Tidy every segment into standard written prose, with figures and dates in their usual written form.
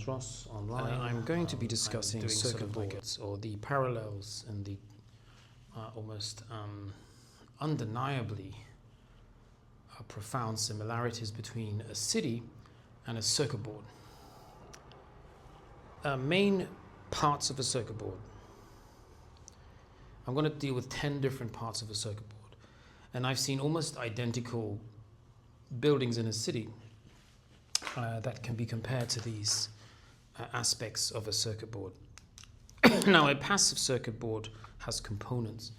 Charles Ross online. I'm going to be discussing circuit boards, or the parallels and the almost undeniably profound similarities between a city and a circuit board. Main parts of a circuit board. I'm going to deal with 10 different parts of a circuit board, and I've seen almost identical buildings in a city that can be compared to these aspects of a circuit board. Now, a passive circuit board has components.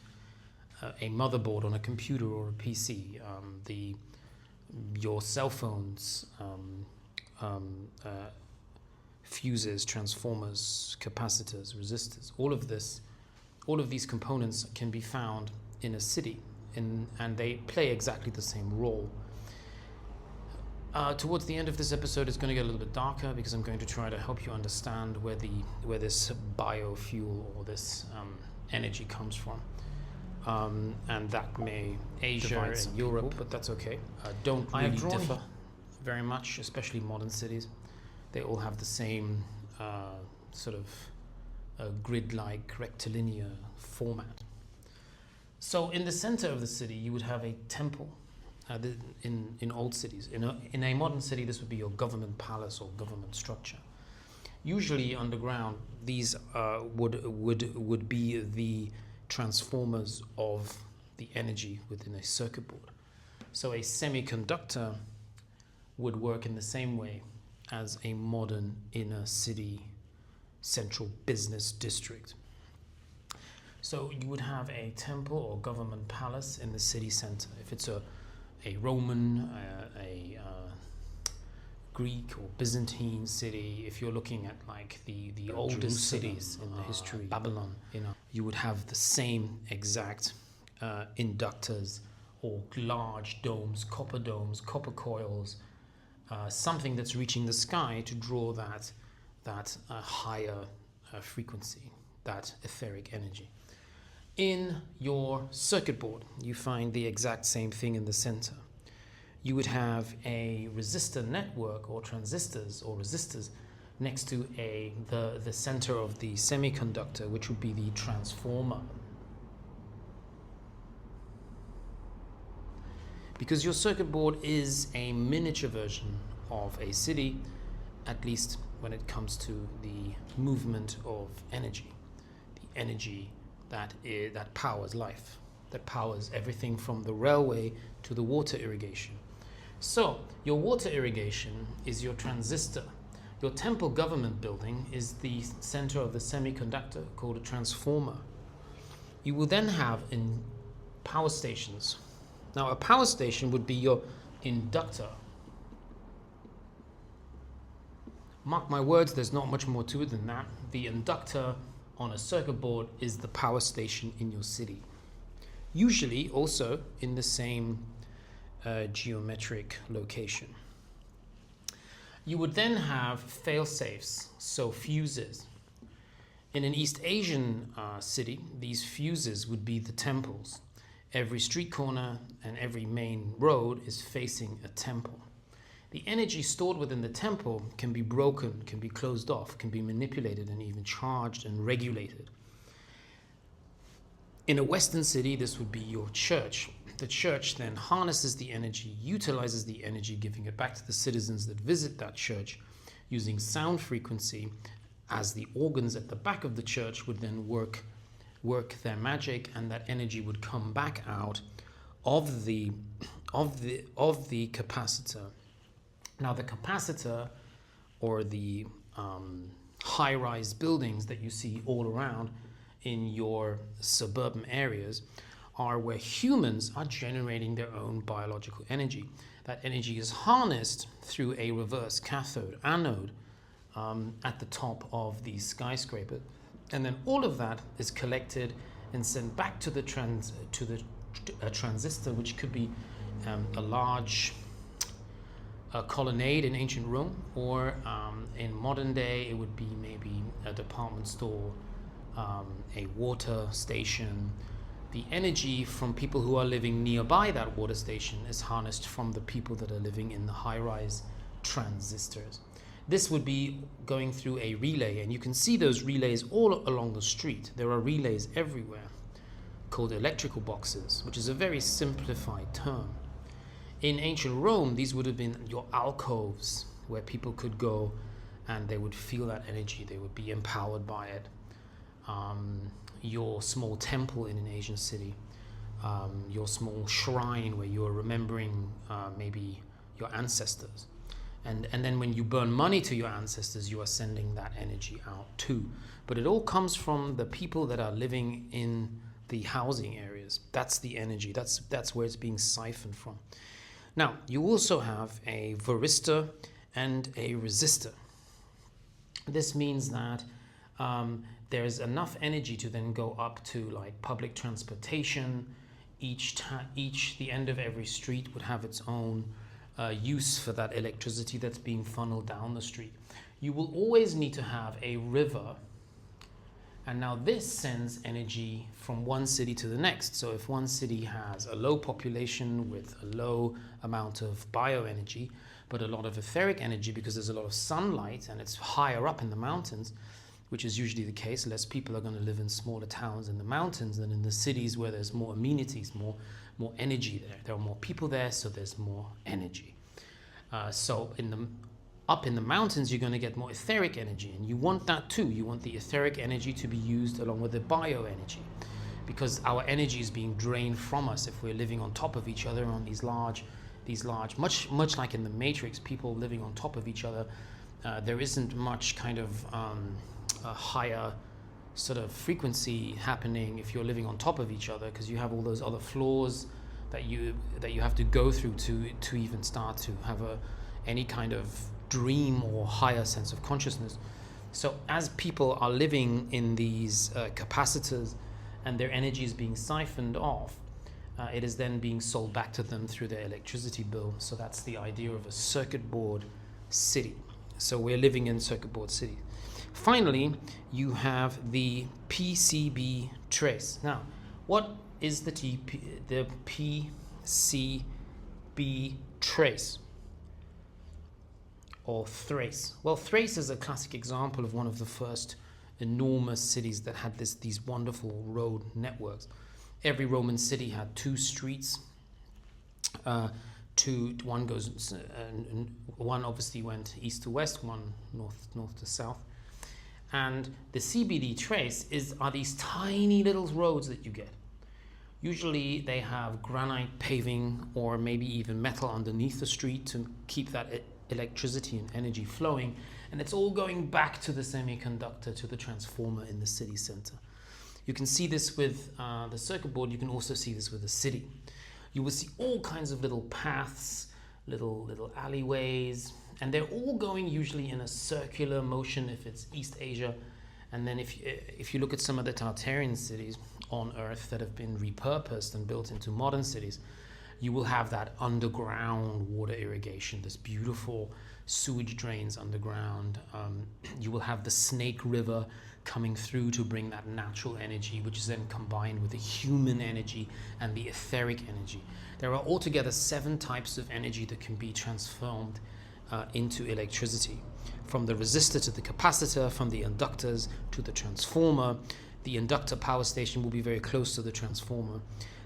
A motherboard on a computer or a PC, your cell phones, fuses, transformers, capacitors, resistors. All of these components can be found in a city, and they play exactly the same role. Towards the end of this episode, it's going to get a little bit darker because I'm going to try to help you understand where this biofuel or this energy comes from. And that may Asia and Europe, people, but that's okay. Don't really differ very much, especially modern cities. They all have the same sort of grid-like rectilinear format. So in the center of the city, you would have a temple. In old cities, in a modern city, this would be your government palace or government structure. Usually underground, these would be the transformers of the energy within a circuit board. So a semiconductor would work in the same way as a modern inner city central business district. So you would have a temple or government palace in the city center. If it's a Roman, a Greek or Byzantine city, if you're looking at like the oldest cities in the history, Babylon, you would have the same exact inductors or large domes, copper coils, something that's reaching the sky to draw that higher frequency, that etheric energy. In your circuit board, you find the exact same thing in the center. You would have a resistor network or transistors or resistors next to the center of the semiconductor, which would be the transformer. Because your circuit board is a miniature version of a city, at least when it comes to the movement of energy, the energy that powers life, that powers everything from the railway to the water irrigation. So your water irrigation is your transistor. Your temple government building is the center of the semiconductor called a transformer. You will then have in power stations. Now a power station would be your inductor. Mark my words, there's not much more to it than that. The inductor on a circuit board is the power station in your city. Usually also in the same geometric location. You would then have fail-safes, so fuses. In an East Asian city, these fuses would be the temples. Every street corner and every main road is facing a temple. The energy stored within the temple can be broken, can be closed off, can be manipulated and even charged and regulated. In a Western city, this would be your church. The church then harnesses the energy, utilizes the energy, giving it back to the citizens that visit that church using sound frequency, as the organs at the back of the church would then work their magic, and that energy would come back out of the capacitor. Now the capacitor, or the high-rise buildings that you see all around in your suburban areas, are where humans are generating their own biological energy. That energy is harnessed through a reverse cathode anode at the top of the skyscraper, and then all of that is collected and sent back to the transistor, which could be a large colonnade in ancient Rome, or in modern day it would be maybe a department store, a water station. The energy from people who are living nearby that water station is harnessed from the people that are living in the high-rise transistors. this would be going through a relay, and you can see those relays all along the street. There are relays everywhere called electrical boxes, which is a very simplified term. In ancient Rome, these would have been your alcoves where people could go and they would feel that energy, they would be empowered by it. Your small temple in an Asian city, your small shrine where you are remembering maybe your ancestors. And then when you burn money to your ancestors, you are sending that energy out too. But it all comes from the people that are living in the housing areas. That's the energy. That's where it's being siphoned from. Now, you also have a varistor and a resistor. This means that there's enough energy to then go up to like public transportation. The end of every street would have its own use for that electricity that's being funneled down the street. You will always need to have a river, and now this sends energy from one city to the next. So if one city has a low population with a low amount of bioenergy, but a lot of etheric energy because there's a lot of sunlight and it's higher up in the mountains, which is usually the case, less people are going to live in smaller towns in the mountains than in the cities where there's more amenities, more energy there. There are more people there, so there's more energy. So up in the mountains, you're going to get more etheric energy, and you want that too. You want the etheric energy to be used along with the bioenergy, because our energy is being drained from us if we're living on top of each other on these large, much like in the Matrix, people living on top of each other. There isn't much kind of a higher sort of frequency happening if you're living on top of each other, because you have all those other floors that you have to go through to even start to have any kind of dream or higher sense of consciousness. So as people are living in these capacitors and their energy is being siphoned off, it is then being sold back to them through their electricity bill. So that's the idea of a circuit board city. So we're living in circuit board cities. Finally, you have the PCB trace. Now, what is the PCB trace? Or Thrace? Well, Thrace is a classic example of one of the first enormous cities that had these wonderful road networks. Every Roman city had two streets. One obviously went east to west, one north to south. And the CBD trace are these tiny little roads that you get. Usually they have granite paving or maybe even metal underneath the street to keep that electricity and energy flowing, and it's all going back to the semiconductor, to the transformer in the city center. You can see this with the circuit board. You can also see this with the city. You will see all kinds of little paths, little alleyways, and they're all going usually in a circular motion if it's East Asia. And then if you look at some of the Tartarian cities on Earth that have been repurposed and built into modern cities, you will have that underground water irrigation, this beautiful sewage drains underground. You will have the Snake River coming through to bring that natural energy, which is then combined with the human energy and the etheric energy. There are altogether 7 types of energy that can be transformed into electricity. From the resistor to the capacitor, from the inductors to the transformer. The inductor power station will be very close to the transformer.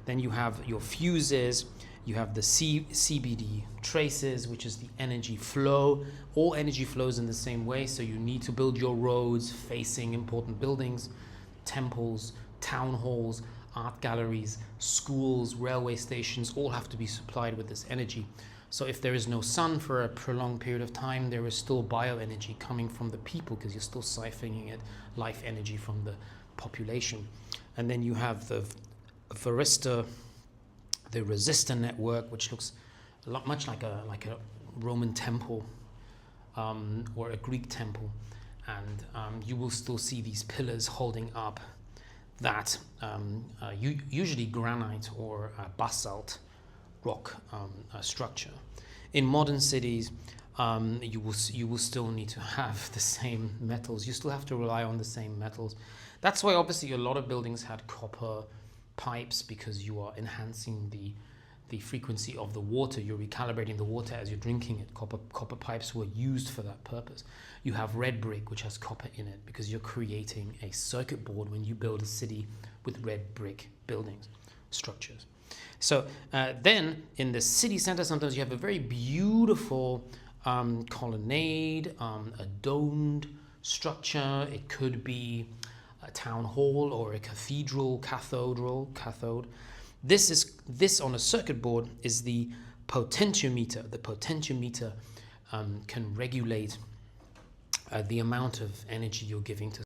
Then you have your fuses, you have the CBD traces, which is the energy flow. All energy flows in the same way, so you need to build your roads facing important buildings, temples, town halls, art galleries, schools, railway stations, all have to be supplied with this energy. So if there is no sun for a prolonged period of time, there is still bioenergy coming from the people because you're still siphoning it, life energy from the population. And then you have the varistor, the resistor network, which looks much like a Roman temple or a Greek temple, and you will still see these pillars holding up that usually granite or basalt rock structure. In modern cities, you will still need to have the same metals. You still have to rely on the same metals. That's why obviously a lot of buildings had copper pipes, because you are enhancing the frequency of the water. You're recalibrating the water as you're drinking it. Copper pipes were used for that purpose. You have red brick, which has copper in it, because you're creating a circuit board when you build a city with red brick buildings, structures. So then in the city center, sometimes you have a very beautiful colonnade, a domed structure. It could be a town hall or a cathode. This on a circuit board is the potentiometer. The potentiometer can regulate the amount of energy you're giving to